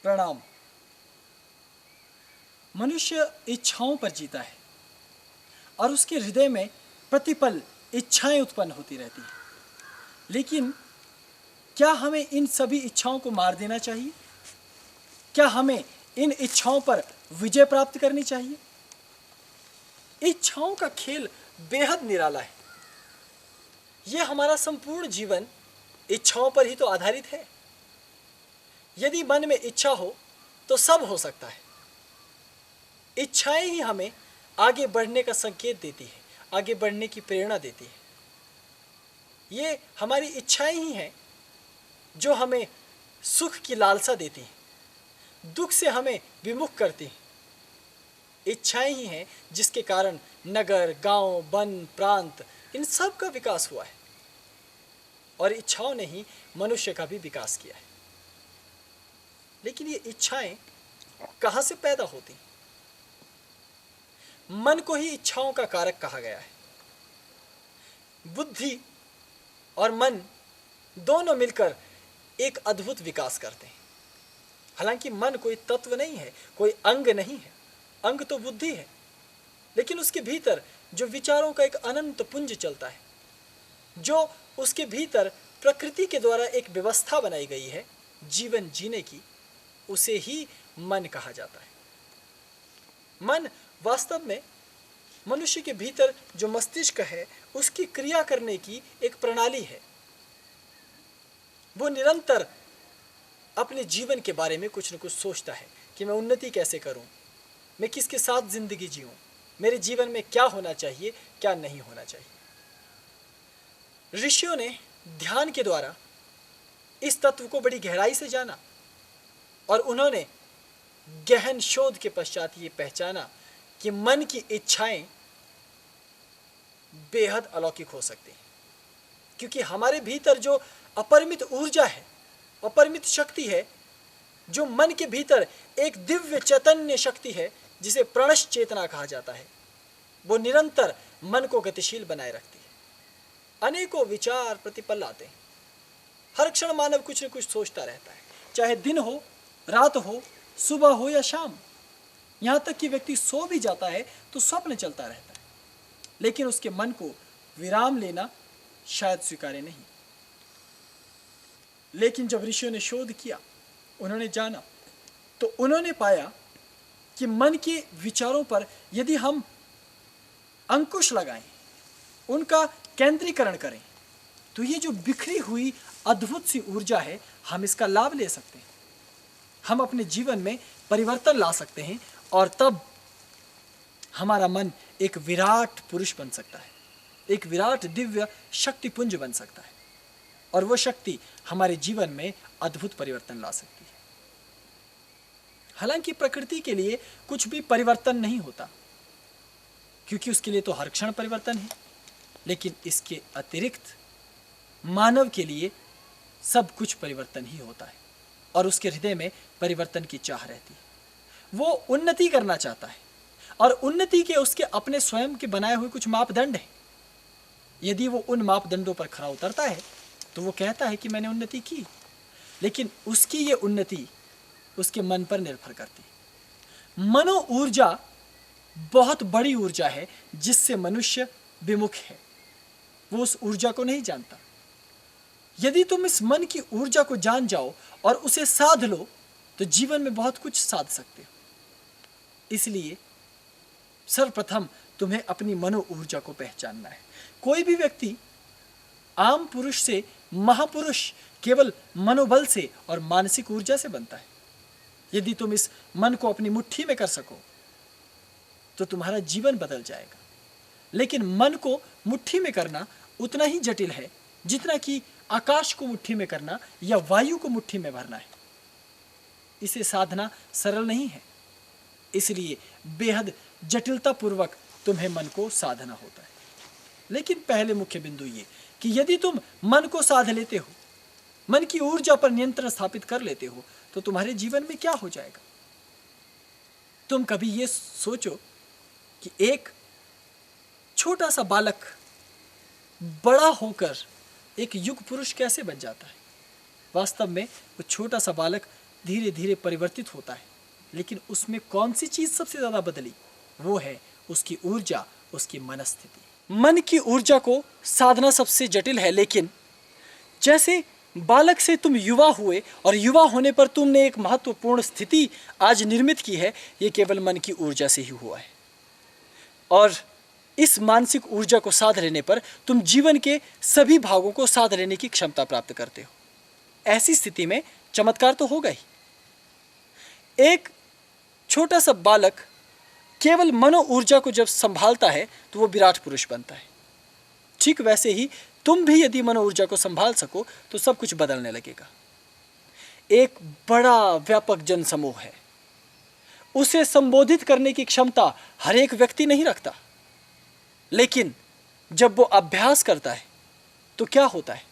प्रणाम। मनुष्य इच्छाओं पर जीता है और उसके हृदय में प्रतिपल इच्छाएं उत्पन्न होती रहती हैं। लेकिन क्या हमें इन सभी इच्छाओं को मार देना चाहिए? क्या हमें इन इच्छाओं पर विजय प्राप्त करनी चाहिए? इच्छाओं का खेल बेहद निराला है। यह हमारा संपूर्ण जीवन इच्छाओं पर ही तो आधारित है। यदि मन में इच्छा हो तो सब हो सकता है। इच्छाएं ही हमें आगे बढ़ने का संकेत देती है, आगे बढ़ने की प्रेरणा देती है। ये हमारी इच्छाएं ही हैं जो हमें सुख की लालसा देती हैं, दुख से हमें विमुख करती हैं। इच्छाएं ही हैं जिसके कारण नगर, गांव, वन, प्रांत इन सब का विकास हुआ है और इच्छाओं ने ही मनुष्य का भी विकास किया है। लेकिन ये इच्छाएं कहां से पैदा होती? मन को ही इच्छाओं का कारक कहा गया है। बुद्धि और मन दोनों मिलकर एक अद्भुत विकास करते हैं। हालांकि मन कोई तत्व नहीं है, कोई अंग नहीं है। अंग तो बुद्धि है, लेकिन उसके भीतर जो विचारों का एक अनंत पुंज चलता है, जो उसके भीतर प्रकृति के द्वारा एक व्यवस्था बनाई गई है जीवन जीने की, उसे ही मन कहा जाता है। मन वास्तव में मनुष्य के भीतर जो मस्तिष्क है उसकी क्रिया करने की एक प्रणाली है। वो निरंतर अपने जीवन के बारे में कुछ न कुछ सोचता है कि मैं उन्नति कैसे करूं, मैं किसके साथ जिंदगी जीऊं, मेरे जीवन में क्या होना चाहिए, क्या नहीं होना चाहिए। ऋषियों ने ध्यान के द्वारा इस तत्व को बड़ी गहराई से जाना और उन्होंने गहन शोध के पश्चात ये पहचाना कि मन की इच्छाएं बेहद अलौकिक हो सकती हैं, क्योंकि हमारे भीतर जो अपरिमित ऊर्जा है, अपरिमित शक्ति है, जो मन के भीतर एक दिव्य चैतन्य शक्ति है जिसे प्रणश चेतना कहा जाता है, वो निरंतर मन को गतिशील बनाए रखती है। अनेकों विचार प्रतिपल आते हैं। हर क्षण मानव कुछ न कुछ सोचता रहता है, चाहे दिन हो, रात हो, सुबह हो या शाम। यहां तक कि व्यक्ति सो भी जाता है तो स्वप्न चलता रहता है, लेकिन उसके मन को विराम लेना शायद स्वीकार्य नहीं। लेकिन जब ऋषियों ने शोध किया, उन्होंने जाना, तो उन्होंने पाया कि मन के विचारों पर यदि हम अंकुश लगाएं, उनका केंद्रीकरण करें, तो ये जो बिखरी हुई अद्भुत सी ऊर्जा है, हम इसका लाभ ले सकते हैं। हम अपने जीवन में परिवर्तन ला सकते हैं और तब हमारा मन एक विराट पुरुष बन सकता है, एक विराट दिव्य शक्तिपुंज बन सकता है और वो शक्ति हमारे जीवन में अद्भुत परिवर्तन ला सकती है। हालांकि प्रकृति के लिए कुछ भी परिवर्तन नहीं होता, क्योंकि उसके लिए तो हर क्षण परिवर्तन है, लेकिन इसके अतिरिक्त मानव के लिए सब कुछ परिवर्तन ही होता है और उसके हृदय में परिवर्तन की चाह रहती है। वो उन्नति करना चाहता है और उन्नति के उसके अपने स्वयं के बनाए हुए कुछ मापदंड हैं। यदि वो उन मापदंडों पर खरा उतरता है तो वो कहता है कि मैंने उन्नति की, लेकिन उसकी ये उन्नति उसके मन पर निर्भर करती है। मनो ऊर्जा बहुत बड़ी ऊर्जा है जिससे मनुष्य विमुख है, वो उस ऊर्जा को नहीं जानता। यदि तुम इस मन की ऊर्जा को जान जाओ और उसे साध लो तो जीवन में बहुत कुछ साध सकते हो। इसलिए सर्वप्रथम तुम्हें अपनी मनो ऊर्जा को पहचानना है। कोई भी व्यक्ति आम पुरुष से महापुरुष केवल मनोबल से और मानसिक ऊर्जा से बनता है। यदि तुम इस मन को अपनी मुट्ठी में कर सको तो तुम्हारा जीवन बदल जाएगा। लेकिन मन को मुट्ठी में करना उतना ही जटिल है जितना कि आकाश को मुट्ठी में करना या वायु को मुट्ठी में भरना है। इसे साधना सरल नहीं है, इसलिए बेहद जटिलता पूर्वक तुम्हें मन को साधना होता है। लेकिन पहले मुख्य बिंदु ये कि यदि तुम मन को साध लेते हो, मन की ऊर्जा पर नियंत्रण स्थापित कर लेते हो, तो तुम्हारे जीवन में क्या हो जाएगा। तुम कभी ये सोचो कि एक छोटा सा बालक बड़ा होकर एक युग पुरुष कैसे बन जाता है। वास्तव में वो छोटा सा बालक धीरे धीरे परिवर्तित होता है, लेकिन उसमें कौन सी चीज सबसे ज्यादा बदली? वो है उसकी ऊर्जा, उसकी मनस्थिति। मन की ऊर्जा को साधना सबसे जटिल है, लेकिन जैसे बालक से तुम युवा हुए और युवा होने पर तुमने एक महत्वपूर्ण स्थिति आज निर्मित की है, ये केवल मन की ऊर्जा से ही हुआ है। और इस मानसिक ऊर्जा को साध लेने पर तुम जीवन के सभी भागों को साध लेने की क्षमता प्राप्त करते हो। ऐसी स्थिति में चमत्कार तो होगा ही। एक छोटा सा बालक केवल मनो ऊर्जा को जब संभालता है तो वो विराट पुरुष बनता है। ठीक वैसे ही तुम भी यदि मनो ऊर्जा को संभाल सको तो सब कुछ बदलने लगेगा। एक बड़ा व्यापक जनसमूह है, उसे संबोधित करने की क्षमता हर एक व्यक्ति नहीं रखता, लेकिन जब वो अभ्यास करता है तो क्या होता है?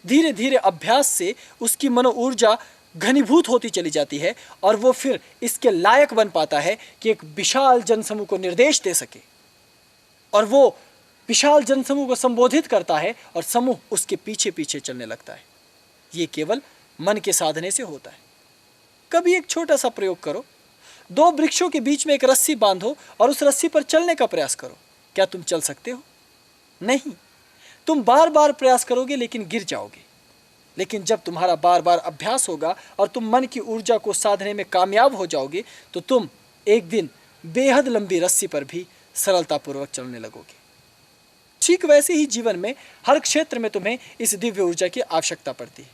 धीरे धीरे अभ्यास से उसकी मनो ऊर्जा घनीभूत होती चली जाती है और वो फिर इसके लायक बन पाता है कि एक विशाल जनसमूह को निर्देश दे सके, और वो विशाल जनसमूह को संबोधित करता है और समूह उसके पीछे पीछे चलने लगता है। ये केवल मन के साधने से होता है। कभी एक छोटा सा प्रयोग करो, 2 वृक्षों के बीच में एक रस्सी बांधो और उस रस्सी पर चलने का प्रयास करो। क्या तुम चल सकते हो? नहीं। तुम बार बार प्रयास करोगे लेकिन गिर जाओगे। लेकिन जब तुम्हारा बार बार अभ्यास होगा और तुम मन की ऊर्जा को साधने में कामयाब हो जाओगे तो तुम एक दिन बेहद लंबी रस्सी पर भी सरलतापूर्वक चलने लगोगे। ठीक वैसे ही जीवन में हर क्षेत्र में तुम्हें इस दिव्य ऊर्जा की आवश्यकता पड़ती है।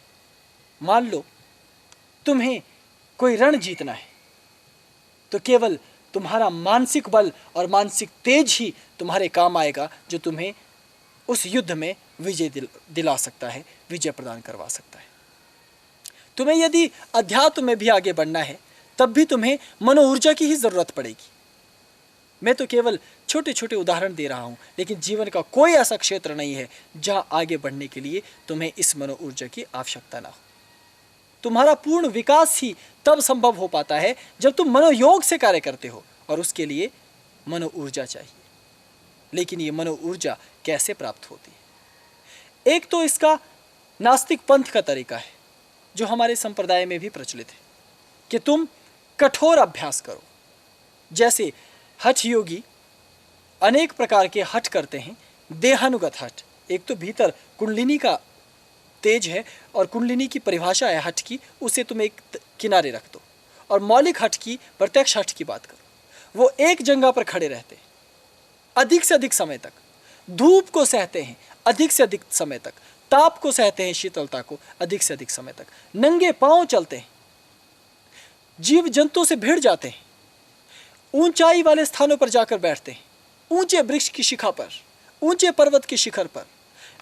मान लो तुम्हें कोई रण जीतना है तो केवल तुम्हारा मानसिक बल और मानसिक तेज ही तुम्हारे काम आएगा, जो तुम्हें उस युद्ध में विजय दिला सकता है, विजय प्रदान करवा सकता है। तुम्हें यदि अध्यात्म में भी आगे बढ़ना है तब भी तुम्हें मनो ऊर्जा की ही जरूरत पड़ेगी। मैं तो केवल छोटे छोटे उदाहरण दे रहा हूं, लेकिन जीवन का कोई ऐसा क्षेत्र नहीं है जहां आगे बढ़ने के लिए तुम्हें इस मनो ऊर्जा की आवश्यकता ना हो। तुम्हारा पूर्ण विकास ही तब संभव हो पाता है जब तुम मनोयोग से कार्य करते हो, और उसके लिए मनो ऊर्जा चाहिए। लेकिन ये मनो ऊर्जा कैसे प्राप्त होती है? एक तो इसका नास्तिक पंथ का तरीका है जो हमारे संप्रदाय में भी प्रचलित है कि तुम कठोर अभ्यास करो। जैसे हठ योगी अनेक प्रकार के हठ करते हैं। देहानुगत हठ, एक तो भीतर कुंडलिनी का तेज है और कुंडलिनी की परिभाषा है हठ की, उसे तुम एक किनारे रख दो, और मौलिक हठ की, प्रत्यक्ष हठ की बात करो। वो एक जगह पर खड़े रहते हैं अधिक से अधिक समय तक, धूप को सहते हैं अधिक से अधिक समय तक, ताप को सहते हैं, शीतलता को अधिक से अधिक समय तक, नंगे पांव चलते हैं, जीव जंतु से भिड़ जाते हैं, ऊंचाई वाले स्थानों पर जाकर बैठते हैं, ऊंचे वृक्ष की शिखा पर, ऊंचे पर्वत के शिखर पर,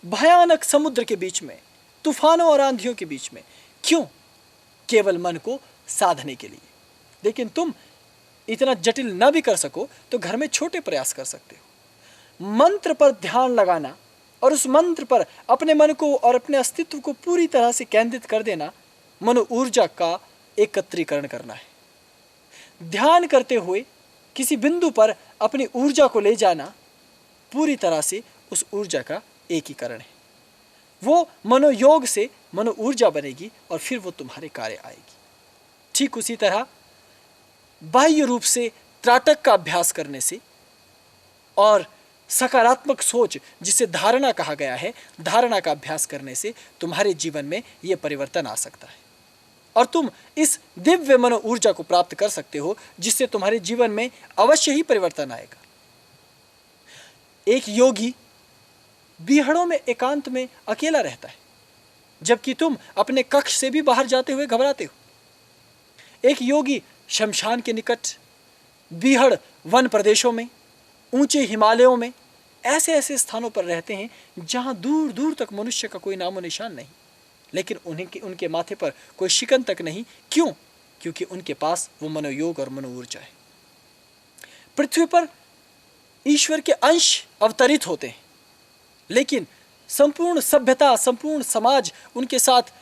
भयानक समुद्र के बीच में, तूफानों और आंधियों के बीच में। क्यों? केवल मन को साधने के लिए। लेकिन तुम इतना जटिल न भी कर सको तो घर में छोटे प्रयास कर सकते हो। मंत्र पर ध्यान लगाना और उस मंत्र पर अपने मन को और अपने अस्तित्व को पूरी तरह से केंद्रित कर देना मनो ऊर्जा का एकत्रीकरण करना है। ध्यान करते हुए किसी बिंदु पर अपनी ऊर्जा को ले जाना पूरी तरह से उस ऊर्जा का एकीकरण है। वो मनोयोग से मनो ऊर्जा बनेगी और फिर वो तुम्हारे कार्य आएगी। ठीक उसी तरह बाह्य रूप से त्राटक का अभ्यास करने से और सकारात्मक सोच, जिसे धारणा कहा गया है, धारणा का अभ्यास करने से तुम्हारे जीवन में यह परिवर्तन आ सकता है और तुम इस दिव्य मनो ऊर्जा को प्राप्त कर सकते हो, जिससे तुम्हारे जीवन में अवश्य ही परिवर्तन आएगा। एक योगी बीहड़ों में एकांत में अकेला रहता है, जबकि तुम अपने कक्ष से भी बाहर जाते हुए घबराते हो। एक योगी शमशान के निकट, बीहड़ वन प्रदेशों में, ऊंचे हिमालयों में, ऐसे ऐसे स्थानों पर रहते हैं जहां दूर दूर तक मनुष्य का कोई नामो निशान नहीं, लेकिन उनके माथे पर कोई शिकन तक नहीं। क्यों? क्योंकि उनके पास वो मनोयोग और मनो ऊर्जा है। पृथ्वी पर ईश्वर के अंश अवतरित होते हैं, लेकिन संपूर्ण सभ्यता, संपूर्ण समाज उनके साथ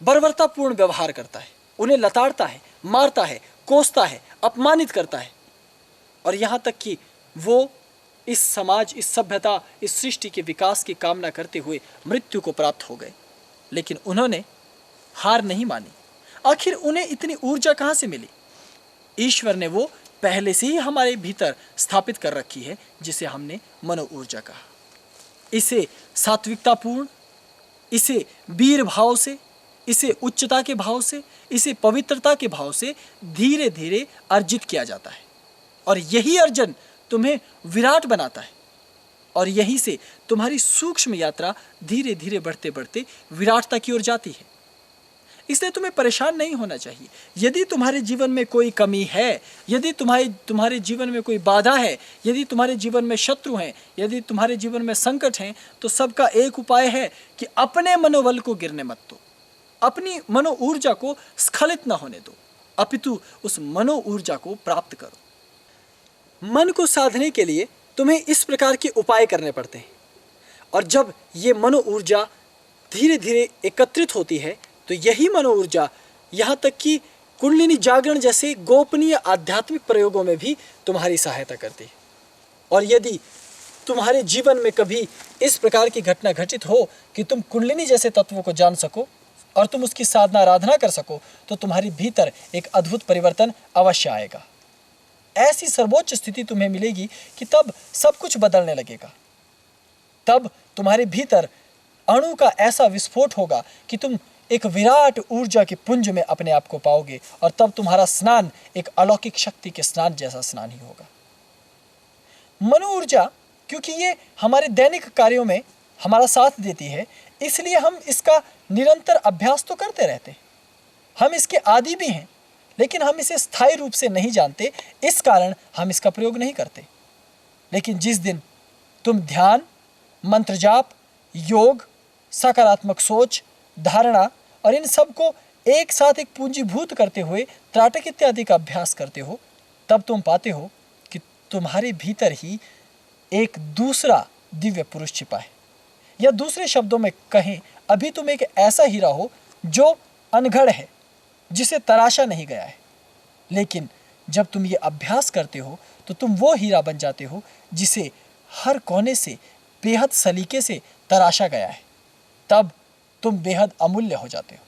बर्बरतापूर्ण व्यवहार करता है, उन्हें लताड़ता है, मारता है, कोसता है, अपमानित करता है, और यहाँ तक कि वो इस समाज, इस सभ्यता, इस सृष्टि के विकास की कामना करते हुए मृत्यु को प्राप्त हो गए। लेकिन उन्होंने हार नहीं मानी, आखिर उन्हें इतनी ऊर्जा कहाँ से मिली? ईश्वर ने वो पहले से ही हमारे भीतर स्थापित कर रखी है, जिसे हमने मनो ऊर्जा कहा। इसे सात्विकतापूर्ण, इसे वीर भाव से, इसे उच्चता के भाव से, इसे पवित्रता के भाव से धीरे धीरे अर्जित किया जाता है। और यही अर्जन तुम्हें विराट बनाता है, और यहीं से तुम्हारी सूक्ष्म यात्रा धीरे धीरे बढ़ते बढ़ते विराटता की ओर जाती है। इसलिए तुम्हें परेशान नहीं होना चाहिए। यदि तुम्हारे जीवन में कोई कमी है, यदि तुम्हारे जीवन में कोई बाधा है, यदि तुम्हारे जीवन में शत्रु हैं, यदि तुम्हारे जीवन में संकट हैं, तो सबका एक उपाय है कि अपने मनोबल को गिरने मत दो, अपनी मनो ऊर्जा को स्खलित न होने दो, अपितु उस मनो ऊर्जा को प्राप्त करो। मन को साधने के लिए तुम्हें इस प्रकार के उपाय करने पड़ते हैं, और जब ये मनो ऊर्जा धीरे धीरे एकत्रित होती है तो यही मनो ऊर्जा यहाँ तक कि कुंडलिनी जागरण जैसे गोपनीय आध्यात्मिक प्रयोगों में भी तुम्हारी सहायता करती है। और यदि तुम्हारे जीवन में कभी इस प्रकार की घटना घटित हो कि तुम कुंडलिनी जैसे तत्वों को जान सको और तुम उसकी साधना आराधना कर सको, तो तुम्हारी भीतर एक अद्भुत परिवर्तन अवश्य आएगा। ऐसी सर्वोच्च स्थिति तुम्हें मिलेगी कि तब सब कुछ बदलने लगेगा। तब तुम्हारे भीतर अणु का ऐसा विस्फोट होगा कि तुम एक विराट ऊर्जा के पुंज में अपने आप को पाओगे, और तब तुम्हारा स्नान एक अलौकिक शक्ति के स्नान जैसा स्नान ही होगा। मनो ऊर्जा क्योंकि ये हमारे दैनिक कार्यों में हमारा साथ देती है, इसलिए हम इसका निरंतर अभ्यास तो करते रहते हैं। हम इसके आदी भी हैं, लेकिन हम इसे स्थायी रूप से नहीं जानते, इस कारण हम इसका प्रयोग नहीं करते। लेकिन जिस दिन तुम ध्यान, मंत्र जाप, योग, सकारात्मक सोच, धारणा और इन सब को एक साथ एक पूंजीभूत करते हुए त्राटक इत्यादि का अभ्यास करते हो, तब तुम पाते हो कि तुम्हारे भीतर ही एक दूसरा दिव्य पुरुष छिपा है। या दूसरे शब्दों में कहें, अभी तुम एक ऐसा हीरा हो जो अनगढ़ है, जिसे तराशा नहीं गया है। लेकिन जब तुम ये अभ्यास करते हो तो तुम वो हीरा बन जाते हो जिसे हर कोने से बेहद सलीके से तराशा गया है। तब तुम बेहद अमूल्य हो जाते हो।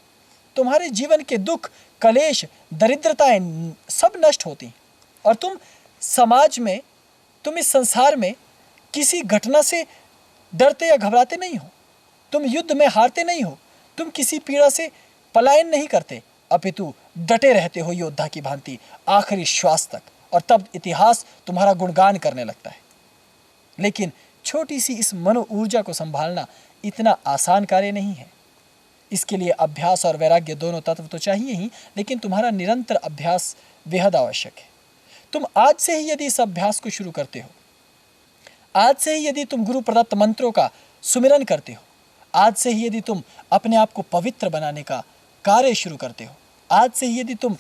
तुम्हारे जीवन के दुख, कलेश, दरिद्रताएं सब नष्ट होती हैं, और तुम समाज में, तुम इस संसार में किसी घटना से डरते या घबराते नहीं हो। तुम युद्ध में हारते नहीं हो, तुम किसी पीड़ा से पलायन नहीं करते, अपितु डटे रहते हो योद्धा की भांति आखिरी श्वास तक, और तब इतिहास तुम्हारा गुणगान करने लगता है। लेकिन छोटी सी इस मनो ऊर्जा को संभालना इतना आसान कार्य नहीं है। इसके लिए अभ्यास और वैराग्य दोनों तत्व तो चाहिए ही, लेकिन तुम्हारा निरंतर अभ्यास बेहद आवश्यक है। तुम आज से ही यदि इस अभ्यास को शुरू करते हो, आज से ही यदि तुम गुरु प्रदत्त मंत्रों का सुमिरन करते हो, आज से ही यदि तुम अपने आप को पवित्र बनाने का कार्य शुरू करते हो, आज से ही यदि तुम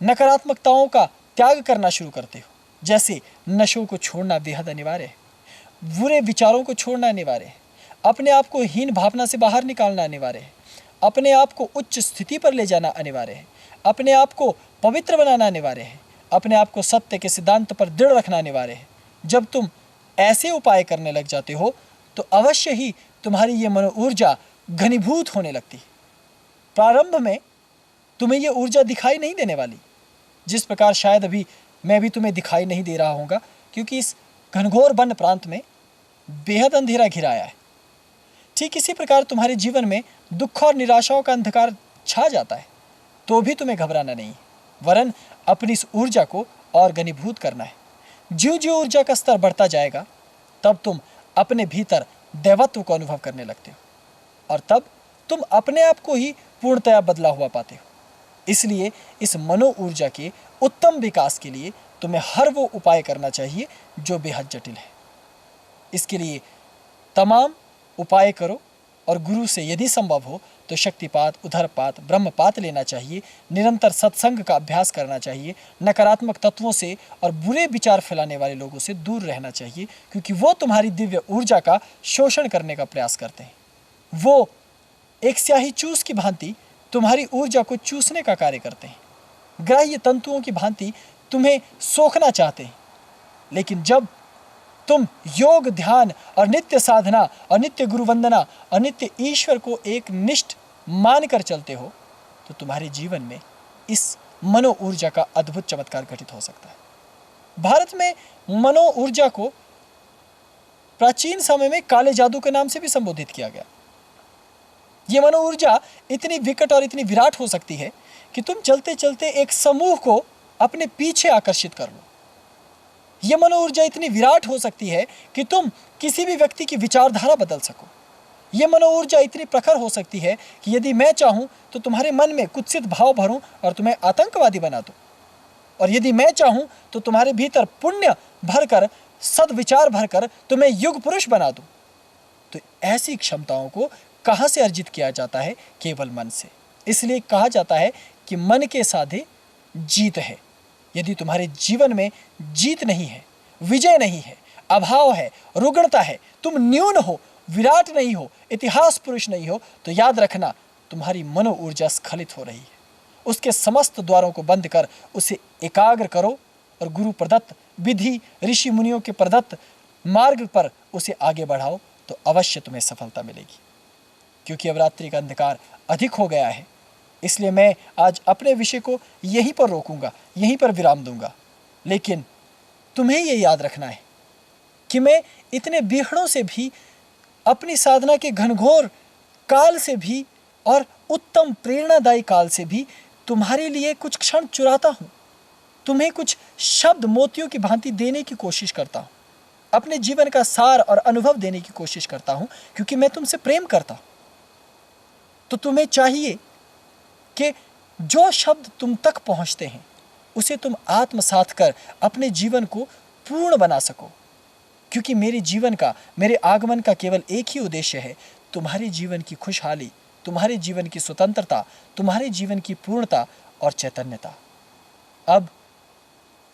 नकारात्मकताओं का त्याग करना शुरू करते हो, जैसे नशों को छोड़ना बेहद अनिवार्य है, बुरे विचारों को छोड़ना अनिवार्य है, अपने आप को हीन भावना से बाहर निकालना अनिवार्य है, अपने आप को उच्च स्थिति पर ले जाना अनिवार्य है, अपने आप को पवित्र बनाना अनिवार्य है, अपने आप को सत्य के सिद्धांत पर दृढ़ रखना अनिवार्य है। जब तुम ऐसे उपाय करने लग जाते हो तो अवश्य ही तुम्हारी ये मनो ऊर्जा घनीभूत होने लगती है। प्रारंभ में तुम्हें ये ऊर्जा दिखाई नहीं देने वाली, जिस प्रकार शायद अभी मैं भी तुम्हें दिखाई नहीं दे रहा होगा, क्योंकि इस घनघोर वन प्रांत में बेहद अंधेरा घिराया है। ठीक इसी प्रकार तुम्हारे जीवन में दुख और निराशाओं का अंधकार छा जाता है, तो भी तुम्हें घबराना नहीं, वरन अपनी इस ऊर्जा को और घनीभूत करना है। ज्यों ज्यों ऊर्जा का स्तर बढ़ता जाएगा, तब तुम अपने भीतर दैवत्व को अनुभव करने लगते हो, और तब तुम अपने आप को ही पूर्णतया बदला हुआ पाते हो। इसलिए इस मनो ऊर्जा के उत्तम विकास के लिए तुम्हें हर वो उपाय करना चाहिए जो बेहद जटिल है। इसके लिए तमाम उपाय करो, और गुरु से यदि संभव हो तो शक्तिपात, उधरपात, ब्रह्मपात लेना चाहिए। निरंतर सत्संग का अभ्यास करना चाहिए। नकारात्मक तत्वों से और बुरे विचार फैलाने वाले लोगों से दूर रहना चाहिए, क्योंकि वो तुम्हारी दिव्य ऊर्जा का शोषण करने का प्रयास करते हैं। वो एक स्याही चूस की भांति तुम्हारी ऊर्जा को चूसने का कार्य करते हैं, ग्राह्य तंतुओं की भांति तुम्हें सोखना चाहते हैं। लेकिन जब तुम योग, ध्यान और नित्य साधना और नित्य गुरु वंदना और नित्य ईश्वर को एक निष्ठ मानकर चलते हो, तो तुम्हारे जीवन में इस मनो ऊर्जा का अद्भुत चमत्कार घटित हो सकता है। भारत में मनो ऊर्जा को प्राचीन समय में काले जादू के नाम से भी संबोधित किया गया। यह मनो ऊर्जा इतनी विकट और इतनी विराट हो सकती है कि तुम चलते चलते एक समूह को अपने पीछे आकर्षित कर लो। यह मनो ऊर्जा इतनी विराट हो सकती है कि तुम किसी भी व्यक्ति की विचारधारा बदल सको। यह मनो ऊर्जा इतनी प्रखर हो सकती है कि यदि मैं चाहूं तो तुम्हारे मन में कुत्सित भाव भरूं और तुम्हें आतंकवादी बना दूं, और यदि मैं चाहूं तो तुम्हारे भीतर पुण्य भरकर, सद्विचार भरकर तुम्हें युग पुरुष बना दूं। तो ऐसी क्षमताओं को कहां से अर्जित किया जाता है? केवल मन से। इसलिए कहा जाता है कि मन के साधे जीत है। यदि तुम्हारे जीवन में जीत नहीं है, विजय नहीं है, अभाव है, रुग्णता है, तुम न्यून हो, विराट नहीं हो, इतिहास पुरुष नहीं हो, तो याद रखना तुम्हारी मनो ऊर्जा स्खलित हो रही है। उसके समस्त द्वारों को बंद कर उसे एकाग्र करो और गुरु प्रदत्त विधि, ऋषि मुनियों के प्रदत्त मार्ग पर उसे आगे बढ़ाओ, तो अवश्य तुम्हें सफलता मिलेगी। क्योंकि अब रात्रि का अंधकार अधिक हो गया है, इसलिए मैं आज अपने विषय को यहीं पर रोकूंगा, यहीं पर विराम दूंगा। लेकिन तुम्हें ये याद रखना है कि मैं इतने बीहड़ों से भी, अपनी साधना के घनघोर काल से भी और उत्तम प्रेरणादायी काल से भी तुम्हारे लिए कुछ क्षण चुराता हूँ। तुम्हें कुछ शब्द मोतियों की भांति देने की कोशिश करता हूँ, अपने जीवन का सार और अनुभव देने की कोशिश करता हूँ, क्योंकि मैं तुमसे प्रेम करता हूँ। तो तुम्हें चाहिए कि जो शब्द तुम तक पहुँचते हैं उसे तुम आत्मसात कर अपने जीवन को पूर्ण बना सको। क्योंकि मेरे जीवन का, मेरे आगमन का केवल एक ही उद्देश्य है, तुम्हारे जीवन की खुशहाली, तुम्हारे जीवन की स्वतंत्रता, तुम्हारे जीवन की पूर्णता और चैतन्यता। अब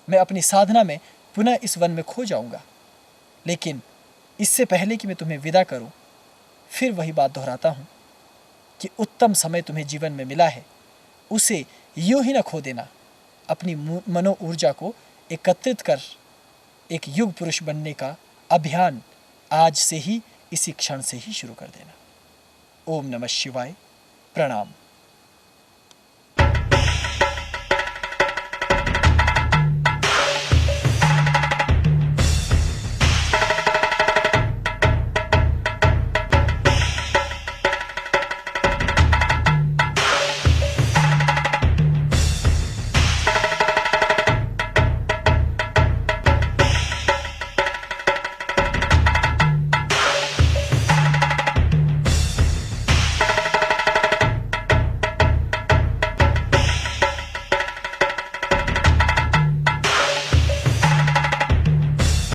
मैं अपनी साधना में पुनः इस वन में खो जाऊंगा, लेकिन इससे पहले कि मैं तुम्हें विदा करूं, फिर वही बात दोहराता हूं कि उत्तम समय तुम्हें जीवन में मिला है, उसे यूं ही न खो देना। अपनी मनो ऊर्जा को एकत्रित कर एक युग पुरुष बनने का अभियान आज से ही, इसी क्षण से ही शुरू कर देना। ओम नमः शिवाय। प्रणाम।